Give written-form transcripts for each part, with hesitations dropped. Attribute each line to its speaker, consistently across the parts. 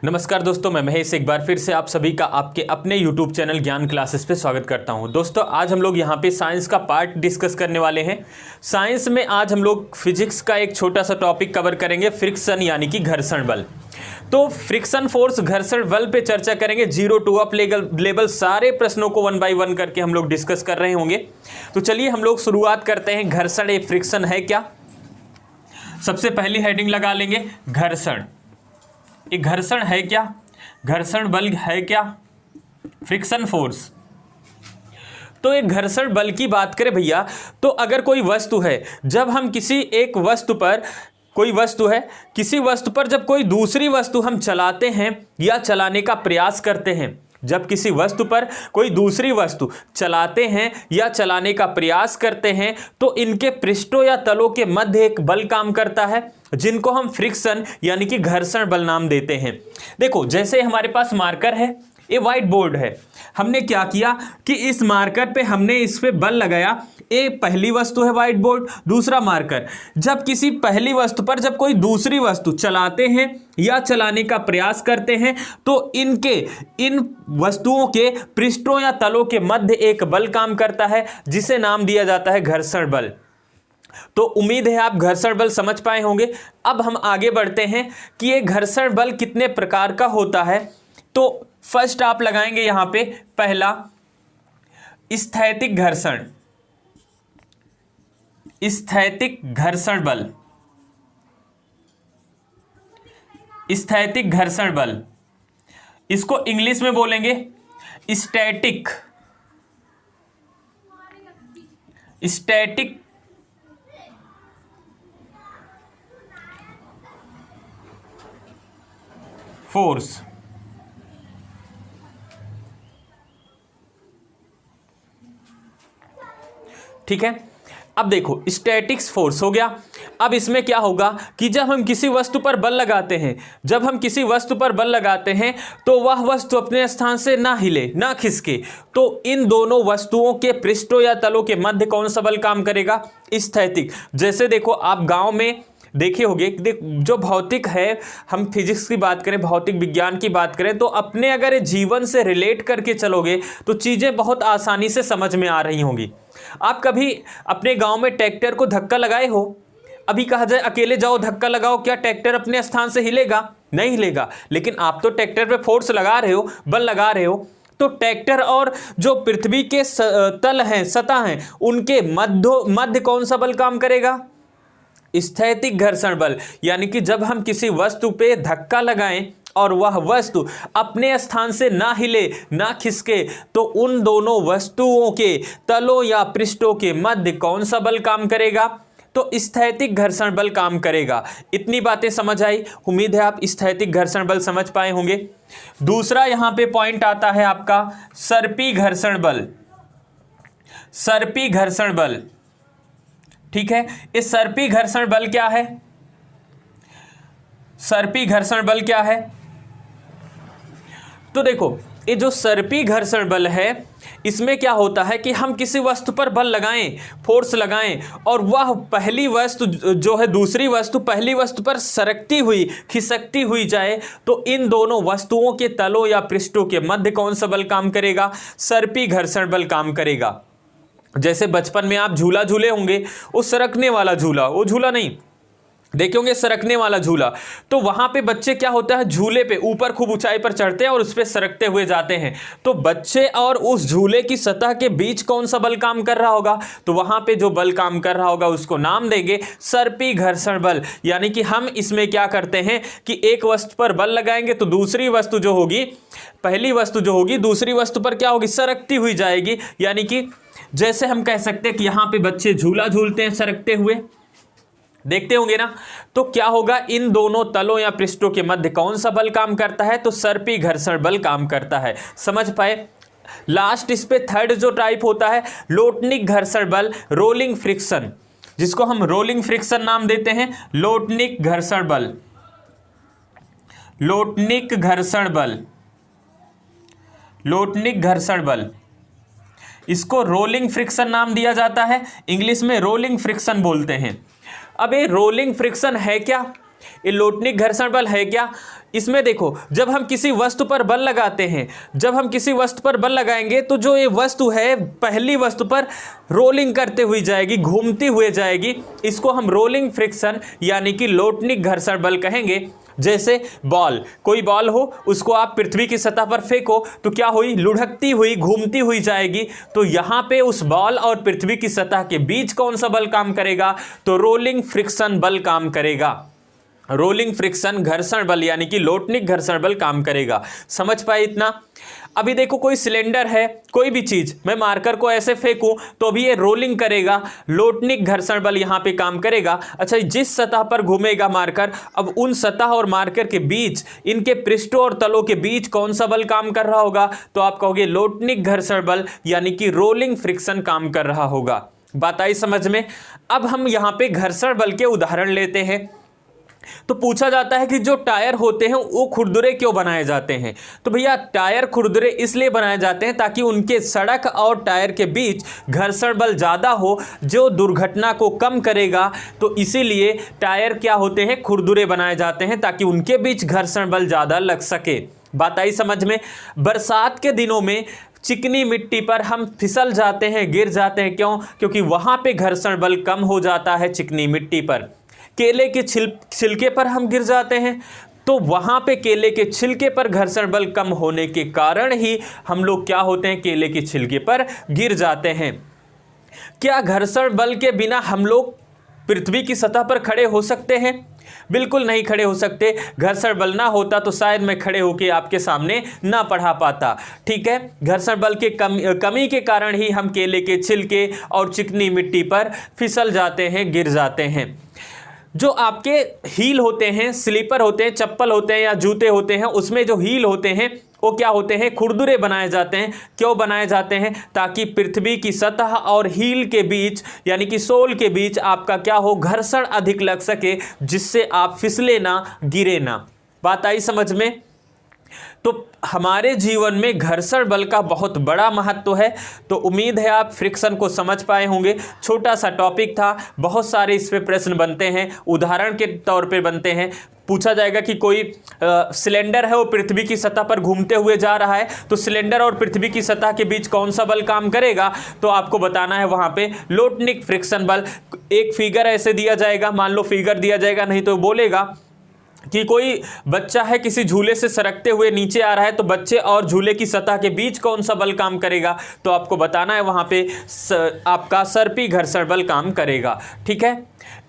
Speaker 1: नमस्कार दोस्तों, मैं महेश एक बार फिर से आप सभी का आपके अपने YouTube चैनल ज्ञान क्लासेस पे स्वागत करता हूं। दोस्तों आज हम लोग यहां पे साइंस का पार्ट डिस्कस करने वाले हैं। साइंस में आज हम लोग फिजिक्स का एक छोटा सा टॉपिक कवर करेंगे, फ्रिक्शन यानी कि घर्षण बल। तो फ्रिक्शन फोर्स, घर्षण बल पे चर्चा करेंगे। 0 to अप लेवल सारे प्रश्नों को 1 by 1 करके हम लोग डिस्कस कर रहे होंगे। तो चलिए हम लोग शुरुआत करते हैं। घर्षण एक फ्रिक्शन है क्या? सबसे पहली हेडिंग लगा लेंगे घर्षण। एक घर्षण है क्या? घर्षण बल है क्या? Friction force. तो एक घर्षण बल की बात करें भैया, तो अगर कोई वस्तु है, जब हम किसी एक वस्तु पर, कोई वस्तु है, किसी वस्तु पर जब कोई दूसरी वस्तु हम चलाते हैं या चलाने का प्रयास करते हैं, जब किसी वस्तु पर कोई दूसरी वस्तु चलाते हैं या चलाने का प्रयास करते हैं, तो इनके पृष्ठों या तलों के मध्य एक बल काम करता है जिनको हम फ्रिक्शन यानी कि घर्षण बल नाम देते हैं। देखो, जैसे हमारे पास मार्कर है, ये व्हाइट बोर्ड है। हमने क्या किया कि इस मार्कर पे हमने इस पे बल लगाया। ये पहली वस्तु है व्हाइट बोर्ड, दूसरा मार्कर। जब किसी पहली वस्तु पर जब कोई दूसरी वस्तु चलाते हैं या चलाने का प्रयास करते हैं, तो इन वस्तुओं के पृष्ठों या तलों के मध्य एक बल काम करता है जिसे नाम दिया जाता है घर्षण बल। तो उम्मीद है आप घर्षण बल समझ पाए होंगे। अब हम आगे बढ़ते हैं कि ये घर्षण बल कितने प्रकार का होता है। तो फर्स्ट आप लगाएंगे यहां पे पहला स्थैतिक घर्षण। स्थैतिक घर्षण बल। स्थैतिक घर्षण बल, इसको इंग्लिश में बोलेंगे स्टैटिक फोर्स। ठीक है, अब देखो स्टैटिक्स फोर्स हो गया। अब इसमें क्या होगा कि जब हम किसी वस्तु पर बल लगाते हैं, तो वह वस्तु अपने स्थान से ना हिले ना खिसके, तो इन दोनों वस्तुओं के पृष्ठों या तलों के मध्य कौन सा बल काम करेगा? स्थैतिक। जैसे देखो, आप गांव में देखे होंगे, जो भौतिक है, हम फिजिक्स की बात करें, भौतिक विज्ञान की बात करें, तो अपने अगर जीवन से रिलेट करके चलोगे तो चीज़ें बहुत आसानी से समझ में आ रही होंगी। आप कभी अपने गांव में ट्रैक्टर को धक्का लगाए हो? अभी कहा जाए अकेले जाओ धक्का लगाओ, क्या ट्रैक्टर अपने स्थान से हिलेगा? नहीं हिलेगा। लेकिन आप तो ट्रैक्टर पे फोर्स लगा रहे हो, बल लगा रहे हो, तो ट्रैक्टर और जो पृथ्वी के तल हैं, सतह हैं, उनके मध्य कौन सा बल काम करेगा? स्थैतिक घर्षण बल। यानी कि जब हम किसी वस्तु पे धक्का लगाएं और वह वस्तु अपने स्थान से ना हिले ना खिसके, तो उन दोनों वस्तुओं के तलों या पृष्ठों के मध्य कौन सा बल काम करेगा? तो स्थैतिक घर्षण बल काम करेगा। इतनी बातें समझ आई। उम्मीद है आप स्थैतिक घर्षण बल समझ पाए होंगे। दूसरा यहां पे पॉइंट आता है आपका सर्पी घर्षण बल। सर्पी घर्षण बल, ठीक है। इस सर्पी घर्षण बल क्या है? सर्पी घर्षण बल क्या है? तो देखो, ये जो सर्पी घर्षण बल है, इसमें क्या होता है कि हम किसी वस्तु पर बल लगाएं, फोर्स लगाएं, और वह पहली वस्तु जो है दूसरी वस्तु पहली वस्तु पर सरकती हुई, खिसकती हुई जाए, तो इन दोनों वस्तुओं के तलों या पृष्ठों के मध्य कौन सा बल काम करेगा? सर्पी घर्षण बल काम करेगा। जैसे बचपन में आप झूला झूले होंगे, वो सरकने वाला झूला, वो झूला नहीं देखे होंगे, सरकने वाला झूला। तो वहां पे बच्चे क्या होता है, झूले पे ऊपर खूब ऊंचाई पर चढ़ते हैं और उस पे सरकते हुए जाते हैं। तो बच्चे और उस झूले की सतह के बीच कौन सा बल काम कर रहा होगा? तो वहां पे जो बल काम कर रहा होगा उसको नाम देंगे सर्पी घर्षण बल। यानी कि हम इसमें क्या करते हैं कि एक वस्तु पर बल लगाएंगे तो दूसरी वस्तु जो होगी, पहली वस्तु जो होगी दूसरी वस्तु पर क्या होगी? सरकती हुई जाएगी। यानी कि जैसे हम कह सकते हैं कि यहां पे बच्चे झूला झूलते हैं सरकते हुए, देखते होंगे ना, तो क्या होगा? इन दोनों तलों या पृष्ठों के मध्य कौन सा बल काम करता है? तो सर्पी घर्षण बल काम करता है। समझ पाए? लास्ट इस पे थर्ड जो टाइप होता है लोटनिक घर्षण बल, रोलिंग फ्रिक्शन, जिसको हम रोलिंग फ्रिक्शन नाम देते हैं। लोटनिक घर्षण बल, लोटनिक घर्षण बल, लोटनिक घर्षण बल, इसको रोलिंग फ्रिक्शन नाम दिया जाता है। इंग्लिश में रोलिंग फ्रिक्शन बोलते हैं। अब ये रोलिंग फ्रिक्शन है क्या? ये लोटनिक घर्षण बल है क्या? इसमें देखो, जब हम किसी वस्तु पर बल लगाते हैं, जब हम किसी वस्तु पर बल लगाएंगे तो जो ये वस्तु है पहली वस्तु पर रोलिंग करते हुई जाएगी, घूमती हुई जाएगी। इसको हम रोलिंग फ्रिक्शन यानी कि लोटनिक घर्षण बल कहेंगे। जैसे बॉल, कोई बॉल हो, उसको आप पृथ्वी की सतह पर फेंको तो क्या हुई? लुढ़कती हुई, घूमती हुई जाएगी। तो यहाँ पे उस बॉल और पृथ्वी की सतह के बीच कौन सा बल काम करेगा? तो रोलिंग फ्रिक्शन बल काम करेगा। रोलिंग फ्रिक्शन घर्षण बल यानी कि लोटनिक घर्षण बल काम करेगा। समझ पाए इतना? अभी देखो, कोई सिलेंडर है, कोई भी चीज, मैं मार्कर को ऐसे फेंकूं तो भी ये रोलिंग करेगा, लोटनिक घर्षण बल यहां पे काम करेगा। अच्छा, जिस सतह पर घूमेगा मार्कर, अब उन सतह और मार्कर के बीच, इनके पृष्ठों और तलों के बीच कौन सा बल काम कर रहा होगा? तो आप कहोगे लोटनिक घर्षण बल यानी कि रोलिंग फ्रिक्शन काम कर रहा होगा। बात आई समझ में? अब हम यहां पे घर्षण बल के उदाहरण लेते हैं। तो पूछा जाता है कि जो टायर होते हैं वो खुरदुरे क्यों बनाए जाते हैं? तो भैया, टायर खुरदुरे इसलिए बनाए जाते हैं ताकि उनके सड़क और टायर के बीच घर्षण बल ज़्यादा हो, जो दुर्घटना को कम करेगा। तो इसीलिए टायर क्या होते हैं? खुरदुरे बनाए जाते हैं ताकि उनके बीच घर्षण बल ज़्यादा लग सके। बात आई समझ में? बरसात के दिनों में चिकनी मिट्टी पर हम फिसल जाते हैं, गिर जाते हैं। क्यों? क्योंकि वहाँ पे घर्षण बल कम हो जाता है चिकनी मिट्टी पर। केले के छिलके पर हम गिर जाते हैं तो वहाँ पे केले के छिलके पर घर्षण बल कम होने के कारण ही हम लोग क्या होते हैं? केले के छिलके पर गिर जाते हैं। क्या घर्षण बल के बिना हम लोग पृथ्वी की सतह पर खड़े हो सकते हैं? बिल्कुल नहीं खड़े हो सकते। घर्षण बल ना होता तो शायद मैं खड़े होकर आपके सामने ना पढ़ा पाता। ठीक है, घर्षण बल के कमी के कारण ही हम केले के छिलके और चिकनी मिट्टी पर फिसल जाते हैं, गिर जाते हैं। जो आपके हील होते हैं, स्लीपर होते हैं, चप्पल होते हैं या जूते होते हैं, उसमें जो हील होते हैं वो क्या होते हैं? खुरदुरे बनाए जाते हैं। क्यों बनाए जाते हैं? ताकि पृथ्वी की सतह और हील के बीच यानी कि सोल के बीच आपका क्या हो? घर्षण अधिक लग सके, जिससे आप फिसले ना, गिरे ना। बात आई समझ में? तो हमारे जीवन में घर्षण बल का बहुत बड़ा महत्व है। तो उम्मीद है आप फ्रिक्शन को समझ पाए होंगे। छोटा सा टॉपिक था, बहुत सारे इस पे प्रश्न बनते हैं, उदाहरण के तौर पे बनते हैं। पूछा जाएगा कि कोई सिलेंडर है, वो पृथ्वी की सतह पर घूमते हुए जा रहा है, तो सिलेंडर और पृथ्वी की सतह के बीच कौन सा बल काम करेगा? तो आपको बताना है वहाँ पे लोटनिक फ्रिक्शन बल। एक फिगर ऐसे दिया जाएगा, मान लो फिगर दिया जाएगा, नहीं तो बोलेगा कि कोई बच्चा है किसी झूले से सरकते हुए नीचे आ रहा है, तो बच्चे और झूले की सतह के बीच कौन सा बल काम करेगा? तो आपको बताना है वहाँ पे आपका सर्पी घर्षण बल काम करेगा। ठीक है,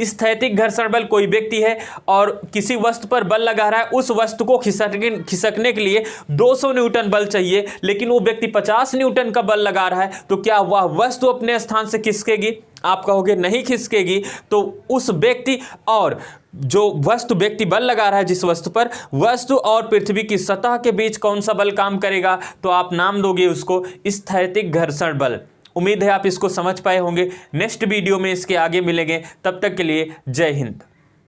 Speaker 1: स्थैतिक घर्षण बल, कोई व्यक्ति है और किसी वस्तु पर बल लगा रहा है, उस वस्तु को खिसकने के लिए 200 न्यूटन बल चाहिए, लेकिन वो व्यक्ति 50 न्यूटन का बल लगा रहा है, तो क्या वह वस्तु अपने स्थान से खिसकेगी? आप कहोगे नहीं खिसकेगी। तो उस व्यक्ति और जो व्यक्ति बल लगा रहा है जिस वस्तु पर, वस्तु और पृथ्वी की सतह के बीच कौन सा बल काम करेगा? तो आप नाम दोगे उसको स्थैतिक घर्षण बल। उम्मीद है आप इसको समझ पाए होंगे। नेक्स्ट वीडियो में इसके आगे मिलेंगे, तब तक के लिए जय हिंद।